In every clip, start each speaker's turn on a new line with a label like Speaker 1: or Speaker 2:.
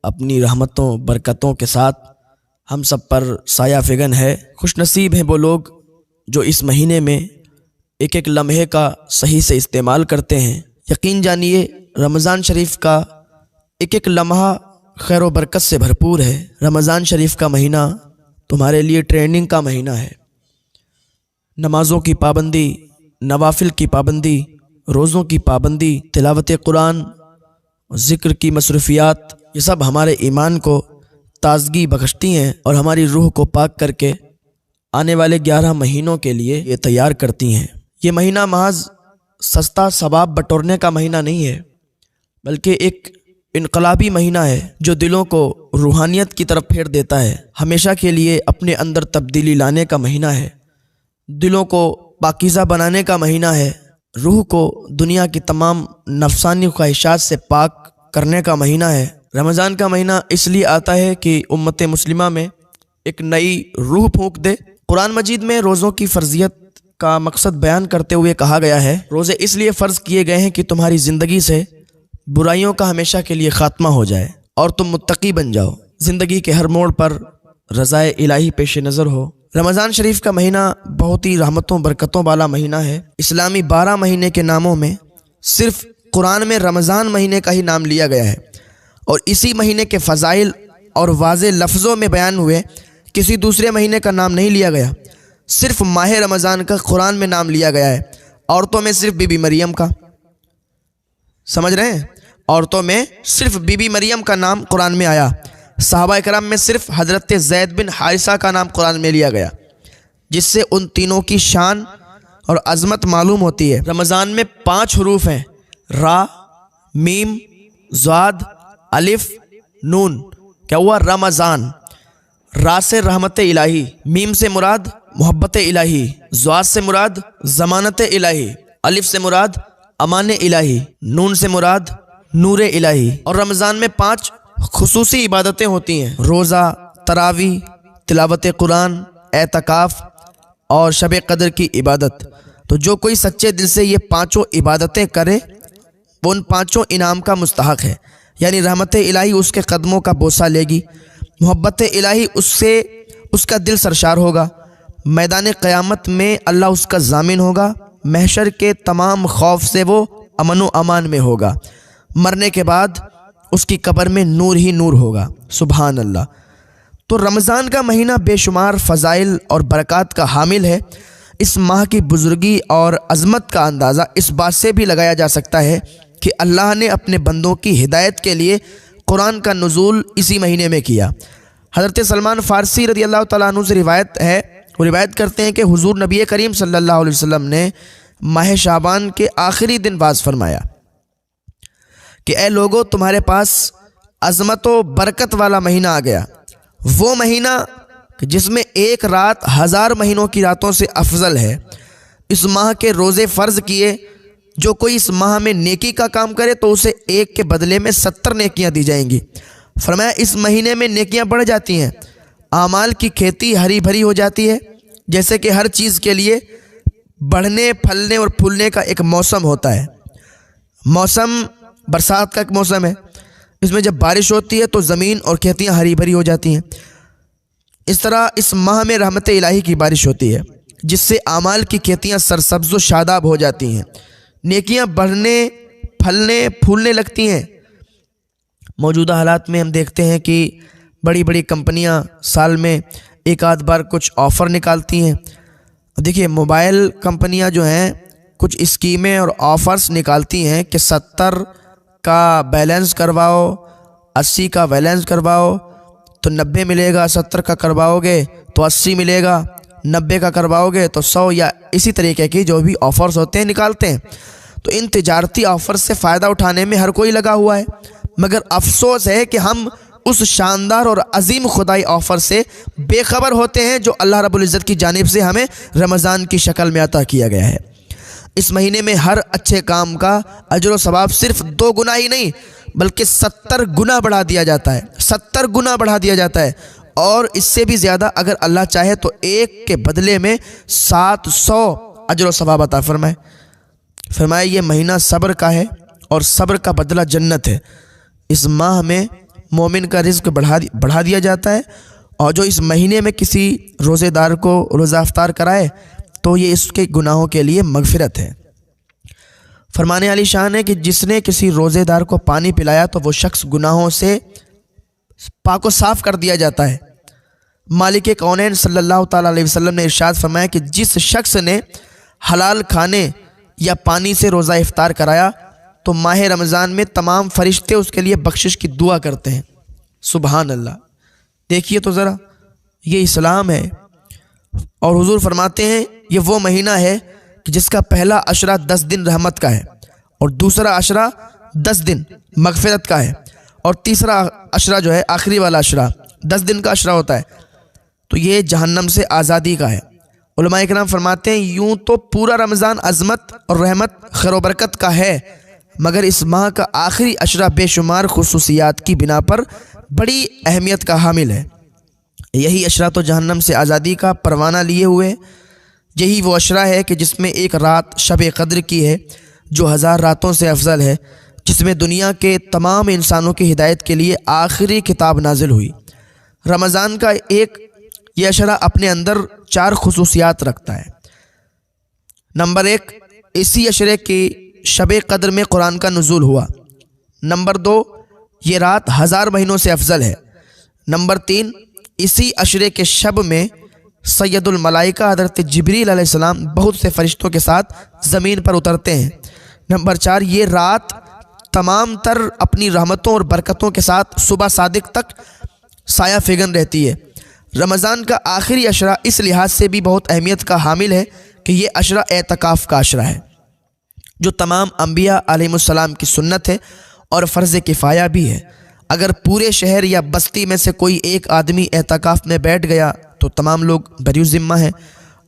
Speaker 1: اپنی رحمتوں برکتوں کے ساتھ ہم سب پر سایہ فگن ہے۔ خوش نصیب ہیں وہ لوگ جو اس مہینے میں ایک ایک لمحے کا صحیح سے استعمال کرتے ہیں۔ یقین جانیے رمضان شریف کا ایک ایک لمحہ خیر و برکت سے بھرپور ہے۔ رمضان شریف کا مہینہ تمہارے لیے ٹریننگ کا مہینہ ہے۔ نمازوں کی پابندی، نوافل کی پابندی، روزوں کی پابندی، تلاوت قرآن، ذکر کی مصروفیات، یہ سب ہمارے ایمان کو تازگی بخشتی ہیں اور ہماری روح کو پاک کر کے آنے والے 11 مہینوں کے لیے یہ تیار کرتی ہیں۔ یہ مہینہ محض سستا ثواب بٹورنے کا مہینہ نہیں ہے، بلکہ ایک انقلابی مہینہ ہے جو دلوں کو روحانیت کی طرف پھیر دیتا ہے۔ ہمیشہ کے لیے اپنے اندر تبدیلی لانے کا مہینہ ہے، دلوں کو پاکیزہ بنانے کا مہینہ ہے، روح کو دنیا کی تمام نفسانی خواہشات سے پاک کرنے کا مہینہ ہے۔ رمضان کا مہینہ اس لیے آتا ہے کہ امت مسلمہ میں ایک نئی روح پھونک دے۔ قرآن مجید میں روزوں کی فرضیت کا مقصد بیان کرتے ہوئے کہا گیا ہے، روزے اس لیے فرض کیے گئے ہیں کہ تمہاری زندگی سے برائیوں کا ہمیشہ کے لیے خاتمہ ہو جائے اور تم متقی بن جاؤ، زندگی کے ہر موڑ پر رضائے الہی پیش نظر ہو۔ رمضان شریف کا مہینہ بہت ہی رحمتوں برکتوں والا مہینہ ہے۔ اسلامی 12 مہینے کے ناموں میں صرف قرآن میں رمضان مہینے کا ہی نام لیا گیا ہے اور اسی مہینے کے فضائل اور واضح لفظوں میں بیان ہوئے، کسی دوسرے مہینے کا نام نہیں لیا گیا۔ صرف ماہ رمضان کا قرآن میں نام لیا گیا ہے۔ عورتوں میں صرف بی بی مریم کا، سمجھ رہے ہیں؟ عورتوں میں صرف بی بی مریم کا نام قرآن میں آیا۔ صحابہ کرام میں صرف حضرت زید بن حارثہ کا نام قرآن میں لیا گیا، جس سے ان تینوں کی شان اور عظمت معلوم ہوتی ہے۔ رمضان میں 5 حروف ہیں، را، میم، ضاد، الف، نون۔ کیا ہوا؟ رمضان۔ را سے رحمت الہی، میم سے مراد محبت الہی، ضاد سے مراد ضمانت الہی، الف سے مراد امان الہی، نون سے مراد نور الہی۔ اور رمضان میں 5 خصوصی عبادتیں ہوتی ہیں، روزہ، تراویح، تلاوت قرآن، اعتکاف اور شب قدر کی عبادت۔ تو جو کوئی سچے دل سے یہ 5 عبادتیں کرے وہ ان 5 انعام کا مستحق ہے، یعنی رحمت الہی اس کے قدموں کا بوسہ لے گی، محبت الہی اس کا دل سرشار ہوگا، میدان قیامت میں اللہ اس کا ضامن ہوگا، محشر کے تمام خوف سے وہ امن و امان میں ہوگا، مرنے کے بعد اس کی قبر میں نور ہی نور ہوگا۔ سبحان اللہ۔ تو رمضان کا مہینہ بے شمار فضائل اور برکات کا حامل ہے۔ اس ماہ کی بزرگی اور عظمت کا اندازہ اس بات سے بھی لگایا جا سکتا ہے کہ اللہ نے اپنے بندوں کی ہدایت کے لیے قرآن کا نزول اسی مہینے میں کیا۔ حضرت سلمان فارسی رضی اللہ تعالیٰ عنہ سے روایت ہے، وہ روایت کرتے ہیں کہ حضور نبی کریم صلی اللہ علیہ وسلم نے ماہ شعبان کے آخری دن واعظ فرمایا کہ اے لوگو، تمہارے پاس عظمت و برکت والا مہینہ آ گیا، وہ مہینہ جس میں ایک رات 1000 مہینوں کی راتوں سے افضل ہے۔ اس ماہ کے روزے فرض کیے، جو کوئی اس ماہ میں نیکی کا کام کرے تو اسے ایک کے بدلے میں 70 نیکیاں دی جائیں گی۔ فرمایا اس مہینے میں نیکیاں بڑھ جاتی ہیں، اعمال کی کھیتی ہری بھری ہو جاتی ہے، جیسے کہ ہر چیز کے لیے بڑھنے پھلنے اور پھولنے کا ایک موسم ہوتا ہے۔ موسم برسات کا ایک موسم ہے، اس میں جب بارش ہوتی ہے تو زمین اور کھیتیاں ہری بھری ہو جاتی ہیں۔ اس طرح اس ماہ میں رحمت الہی کی بارش ہوتی ہے، جس سے اعمال کی کھیتیاں سرسبز و شاداب ہو جاتی ہیں، نیکیاں بڑھنے پھلنے پھولنے لگتی ہیں۔ موجودہ حالات میں ہم دیکھتے ہیں کہ بڑی بڑی کمپنیاں سال میں ایک آدھ بار کچھ آفر نکالتی ہیں۔ دیکھیے موبائل کمپنیاں جو ہیں کچھ اسکیمیں اور آفرز نکالتی ہیں کہ 70 کا بیلنس کرواؤ، 80 کا بیلنس کرواؤ تو 90 ملے گا، 70 کا کرواؤ گے تو 80 ملے گا، 90 کا کرواؤ گے تو 100، یا اسی طریقے کی جو بھی آفرز ہوتے ہیں نکالتے ہیں۔ تو ان تجارتی آفر سے فائدہ اٹھانے میں ہر کوئی لگا ہوا ہے، مگر افسوس ہے کہ ہم اس شاندار اور عظیم خدائی آفر سے بے خبر ہوتے ہیں جو اللہ رب العزت کی جانب سے ہمیں رمضان کی شکل میں عطا کیا گیا ہے۔ اس مہینے میں ہر اچھے کام کا اجر و ثواب صرف 2 گنا ہی نہیں بلکہ 70 گنا بڑھا دیا جاتا ہے، 70 گنا بڑھا دیا جاتا ہے، اور اس سے بھی زیادہ اگر اللہ چاہے تو ایک کے بدلے میں 700 اجر و ثواب عطا فرمائے۔ فرمایا یہ مہینہ صبر کا ہے اور صبر کا بدلہ جنت ہے۔ اس ماہ میں مومن کا رزق بڑھا دیا جاتا ہے، اور جو اس مہینے میں کسی روزے دار کو روزہ افطار کرائے تو یہ اس کے گناہوں کے لیے مغفرت ہے۔ فرمانے علی شان ہے کہ جس نے کسی روزے دار کو پانی پلایا تو وہ شخص گناہوں سے پاک و صاف کر دیا جاتا ہے۔ مالک کونین صلی اللہ تعالیٰ علیہ وسلم نے ارشاد فرمایا کہ جس شخص نے حلال کھانے یا پانی سے روزہ افطار کرایا تو ماہ رمضان میں تمام فرشتے اس کے لیے بخشش کی دعا کرتے ہیں۔ سبحان اللہ، دیکھیے تو ذرا، یہ اسلام ہے۔ اور حضور فرماتے ہیں یہ وہ مہینہ ہے کہ جس کا پہلا عشرہ 10 دن رحمت کا ہے، اور دوسرا عشرہ 10 دن مغفرت کا ہے، اور تیسرا عشرہ جو ہے آخری والا عشرہ 10 دن کا عشرہ ہوتا ہے تو یہ جہنم سے آزادی کا ہے۔ علماء کرام فرماتے ہیں یوں تو پورا رمضان عظمت اور رحمت خیر و برکت کا ہے، مگر اس ماہ کا آخری عشرہ بے شمار خصوصیات کی بنا پر بڑی اہمیت کا حامل ہے۔ یہی عشرہ تو جہنم سے آزادی کا پروانہ لیے ہوئے، یہی وہ عشرہ ہے کہ جس میں ایک رات شب قدر کی ہے جو 1000 راتوں سے افضل ہے، جس میں دنیا کے تمام انسانوں کی ہدایت کے لیے آخری کتاب نازل ہوئی۔ رمضان کا یہ عشرہ اپنے اندر 4 خصوصیات رکھتا ہے۔ نمبر 1، اسی عشرے کی شب قدر میں قرآن کا نزول ہوا۔ نمبر 2، یہ رات 1000 مہینوں سے افضل ہے۔ نمبر 3، اسی عشرے کے شب میں سید الملائکہ حضرت جبریل علیہ السلام بہت سے فرشتوں کے ساتھ زمین پر اترتے ہیں۔ نمبر 4، یہ رات تمام تر اپنی رحمتوں اور برکتوں کے ساتھ صبح صادق تک سایہ فگن رہتی ہے۔ رمضان کا آخری عشرہ اس لحاظ سے بھی بہت اہمیت کا حامل ہے کہ یہ عشرہ اعتکاف کا عشرہ ہے، جو تمام انبیاء علیہ السلام کی سنت ہے اور فرض کفایہ بھی ہے۔ اگر پورے شہر یا بستی میں سے کوئی ایک آدمی اعتکاف میں بیٹھ گیا تو تمام لوگ بری ذمہ ہیں،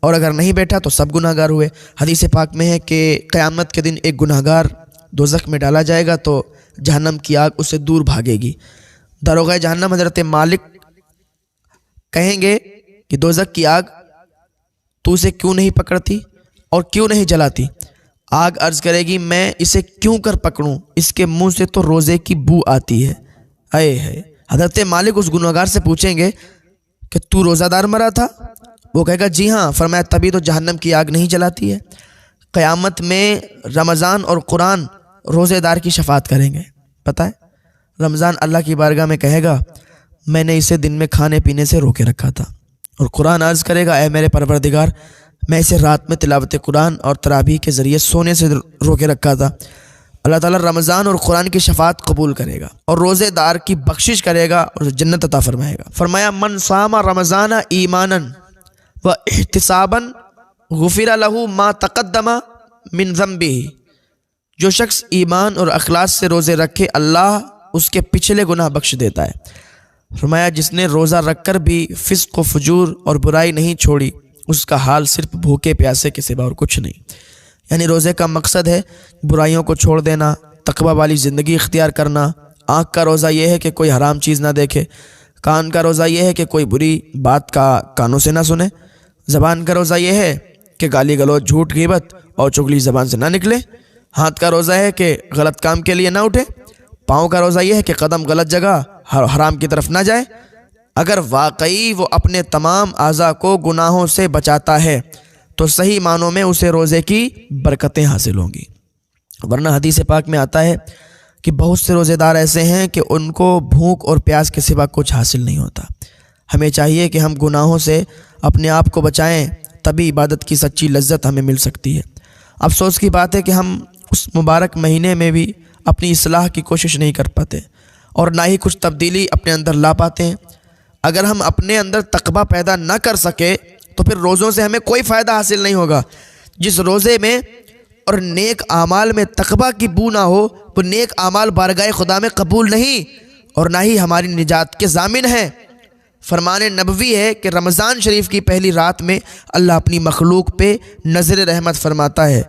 Speaker 1: اور اگر نہیں بیٹھا تو سب گناہ گار ہوئے۔ حدیث پاک میں ہے کہ قیامت کے دن ایک گناہ گار دوزخ میں ڈالا جائے گا تو جہنم کی آگ اسے دور بھاگے گی۔ داروغہ جہنم حضرت مالک کہیں گے کہ دوزخ کی آگ تو اسے کیوں نہیں پکڑتی اور کیوں نہیں جلاتی؟ آگ عرض کرے گی میں اسے کیوں کر پکڑوں، اس کے منہ سے تو روزے کی بو آتی ہے۔ ہے حضرت مالک اس گنہگار سے پوچھیں گے کہ تو روزہ دار مرا تھا؟ وہ کہے گا جی ہاں۔ فرمایا تبھی تو جہنم کی آگ نہیں جلاتی ہے۔ قیامت میں رمضان اور قرآن روزے دار کی شفاعت کریں گے۔ پتہ ہے رمضان اللہ کی بارگاہ میں کہے گا میں نے اسے دن میں کھانے پینے سے روکے رکھا تھا، اور قرآن عرض کرے گا اے میرے پروردگار میں اسے رات میں تلاوت قرآن اور تراویح کے ذریعے سونے سے روکے رکھا تھا۔ اللہ تعالیٰ رمضان اور قرآن کی شفاعت قبول کرے گا اور روزے دار کی بخشش کرے گا اور جنت عطا فرمائے گا۔ فرمایا من صام رمضان ایمانا و احتسابا غفر له ما تقدم من ذنبہ، جو شخص ایمان اور اخلاص سے روزے رکھے اللہ اس کے پچھلے گناہ بخش دیتا ہے۔ فرمایا جس نے روزہ رکھ کر بھی فسق و فجور اور برائی نہیں چھوڑی اس کا حال صرف بھوکے پیاسے کے سوا اور کچھ نہیں۔ یعنی روزے کا مقصد ہے برائیوں کو چھوڑ دینا، تقوی والی زندگی اختیار کرنا۔ آنکھ کا روزہ یہ ہے کہ کوئی حرام چیز نہ دیکھے، کان کا روزہ یہ ہے کہ کوئی بری بات کا کانوں سے نہ سنے، زبان کا روزہ یہ ہے کہ گالی گلوچ جھوٹ غیبت اور چغلی زبان سے نہ نکلے، ہاتھ کا روزہ ہے کہ غلط کام کے لیے نہ اٹھے، پاؤں کا روزہ یہ ہے کہ قدم غلط جگہ حرام کی طرف نہ جائے۔ اگر واقعی وہ اپنے تمام اعضاء کو گناہوں سے بچاتا ہے تو صحیح معنوں میں اسے روزے کی برکتیں حاصل ہوں گی۔ ورنہ حدیث پاک میں آتا ہے کہ بہت سے روزے دار ایسے ہیں کہ ان کو بھوک اور پیاس کے سوا کچھ حاصل نہیں ہوتا۔ ہمیں چاہیے کہ ہم گناہوں سے اپنے آپ کو بچائیں، تبھی عبادت کی سچی لذت ہمیں مل سکتی ہے۔ افسوس کی بات ہے کہ ہم اس مبارک مہینے میں بھی اپنی اصلاح کی کوشش نہیں کر پاتے اور نہ ہی کچھ تبدیلی اپنے اندر لا پاتے ہیں۔ اگر ہم اپنے اندر تقویٰ پیدا نہ کر سکے تو پھر روزوں سے ہمیں کوئی فائدہ حاصل نہیں ہوگا۔ جس روزے میں اور نیک اعمال میں تقویٰ کی بو نہ ہو وہ نیک اعمال بارگاہ خدا میں قبول نہیں اور نہ ہی ہماری نجات کے ضامن ہیں۔ فرمان نبوی ہے کہ رمضان شریف کی پہلی رات میں اللہ اپنی مخلوق پہ نظر رحمت فرماتا ہے۔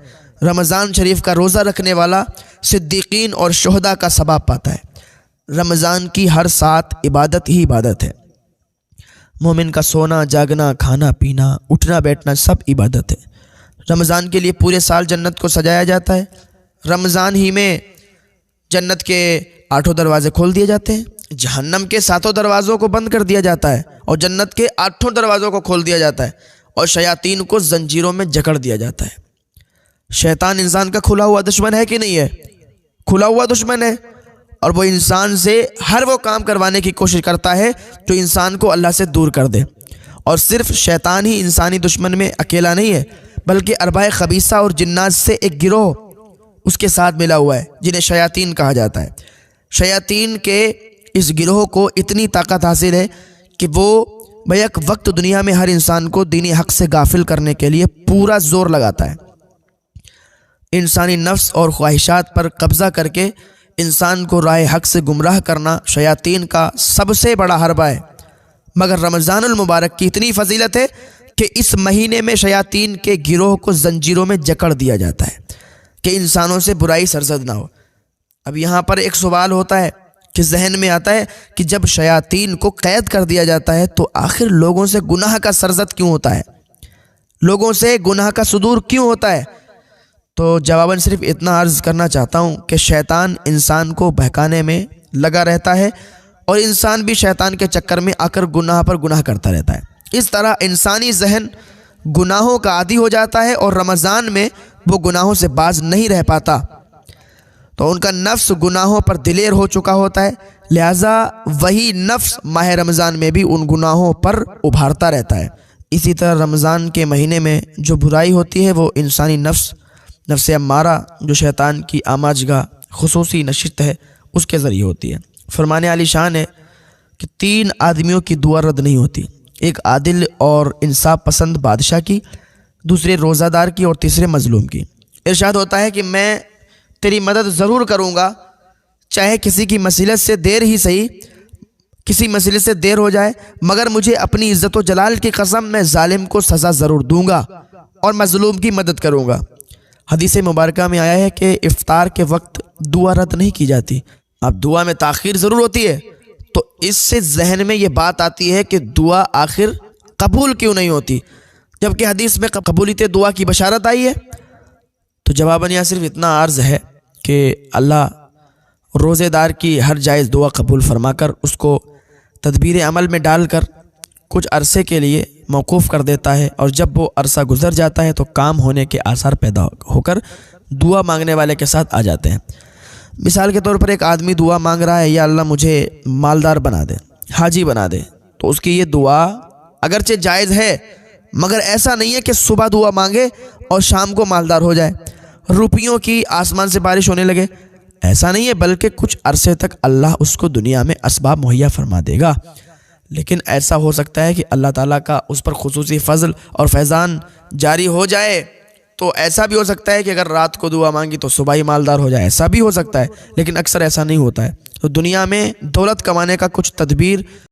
Speaker 1: رمضان شریف کا روزہ رکھنے والا صدیقین اور شہداء کا ثواب پاتا ہے۔ رمضان کی ہر ساعت عبادت ہی عبادت ہے۔ مومن کا سونا جاگنا، کھانا پینا، اٹھنا بیٹھنا سب عبادت ہے۔ رمضان کے لیے پورے سال جنت کو سجایا جاتا ہے۔ رمضان ہی میں جنت کے 8 دروازے کھول دیے جاتے ہیں۔ جہنم کے 7 دروازوں کو بند کر دیا جاتا ہے اور جنت کے 8 دروازوں کو کھول دیا جاتا ہے اور شیاطین کو زنجیروں میں جکڑ دیا جاتا ہے۔ شیطان انسان کا کھلا ہوا دشمن ہے کہ نہیں ہے؟ کھلا ہوا دشمن ہے، اور وہ انسان سے ہر وہ کام کروانے کی کوشش کرتا ہے جو انسان کو اللہ سے دور کر دے۔ اور صرف شیطان ہی انسانی دشمن میں اکیلا نہیں ہے، بلکہ ارباب خبیثہ اور جنات سے ایک گروہ اس کے ساتھ ملا ہوا ہے جنہیں شیاطین کہا جاتا ہے۔ شیاطین کے اس گروہ کو اتنی طاقت حاصل ہے کہ وہ بیک وقت دنیا میں ہر انسان کو دینی حق سے غافل کرنے کے لیے پورا زور لگاتا ہے۔ انسانی نفس اور خواہشات پر قبضہ کر کے انسان کو راہ حق سے گمراہ کرنا شیاطین کا سب سے بڑا حربہ ہے۔ مگر رمضان المبارک کی اتنی فضیلت ہے کہ اس مہینے میں شیاطین کے گروہ کو زنجیروں میں جکڑ دیا جاتا ہے کہ انسانوں سے برائی سرزد نہ ہو۔ اب یہاں پر ایک سوال ہوتا ہے کہ ذہن میں آتا ہے کہ جب شیاطین کو قید کر دیا جاتا ہے تو آخر لوگوں سے گناہ کا سرزد کیوں ہوتا ہے؟ لوگوں سے گناہ کا صدور کیوں ہوتا ہے؟ تو جواباً صرف اتنا عرض کرنا چاہتا ہوں کہ شیطان انسان کو بہکانے میں لگا رہتا ہے اور انسان بھی شیطان کے چکر میں آ کر گناہ پر گناہ کرتا رہتا ہے۔ اس طرح انسانی ذہن گناہوں کا عادی ہو جاتا ہے اور رمضان میں وہ گناہوں سے باز نہیں رہ پاتا، تو ان کا نفس گناہوں پر دلیر ہو چکا ہوتا ہے، لہٰذا وہی نفس ماہ رمضان میں بھی ان گناہوں پر ابھارتا رہتا ہے۔ اسی طرح رمضان کے مہینے میں جو برائی ہوتی ہے وہ انسانی نفس امارہ جو شیطان کی آماجگاہ خصوصی نشست ہے اس کے ذریعے ہوتی ہے۔ فرمان عالی شان ہے کہ 3 آدمیوں کی دعا رد نہیں ہوتی، ایک عادل اور انصاف پسند بادشاہ کی، دوسرے روزہ دار کی اور تیسرے مظلوم کی۔ ارشاد ہوتا ہے کہ میں تیری مدد ضرور کروں گا، چاہے کسی کی مصیبت سے دیر ہی صحیح، کسی مصیبت سے دیر ہو جائے، مگر مجھے اپنی عزت و جلال کی قسم میں ظالم کو سزا ضرور دوں گا اور مظلوم کی مدد کروں گا۔ حدیث مبارکہ میں آیا ہے کہ افطار کے وقت دعا رد نہیں کی جاتی، اب دعا میں تاخیر ضرور ہوتی ہے، تو اس سے ذہن میں یہ بات آتی ہے کہ دعا آخر قبول کیوں نہیں ہوتی جبکہ حدیث میں قبولیت دعا کی بشارت آئی ہے؟ تو جواباً یہ صرف اتنا عرض ہے کہ اللہ روزے دار کی ہر جائز دعا قبول فرما کر اس کو تدبیر عمل میں ڈال کر کچھ عرصے کے لیے موقوف کر دیتا ہے، اور جب وہ عرصہ گزر جاتا ہے تو کام ہونے کے آثار پیدا ہو کر دعا مانگنے والے کے ساتھ آ جاتے ہیں۔ مثال کے طور پر ایک آدمی دعا مانگ رہا ہے، یا اللہ مجھے مالدار بنا دے، حاجی بنا دے، تو اس کی یہ دعا اگرچہ جائز ہے مگر ایسا نہیں ہے کہ صبح دعا مانگے اور شام کو مالدار ہو جائے، روپیوں کی آسمان سے بارش ہونے لگے، ایسا نہیں ہے، بلکہ کچھ عرصے تک اللہ اس کو دنیا میں اسباب مہیا فرما دے گا۔ لیکن ایسا ہو سکتا ہے کہ اللہ تعالیٰ کا اس پر خصوصی فضل اور فیضان جاری ہو جائے، تو ایسا بھی ہو سکتا ہے کہ اگر رات کو دعا مانگی تو صبح ہی مالدار ہو جائے، ایسا بھی ہو سکتا ہے، لیکن اکثر ایسا نہیں ہوتا ہے۔ تو دنیا میں دولت کمانے کا کچھ تدبیر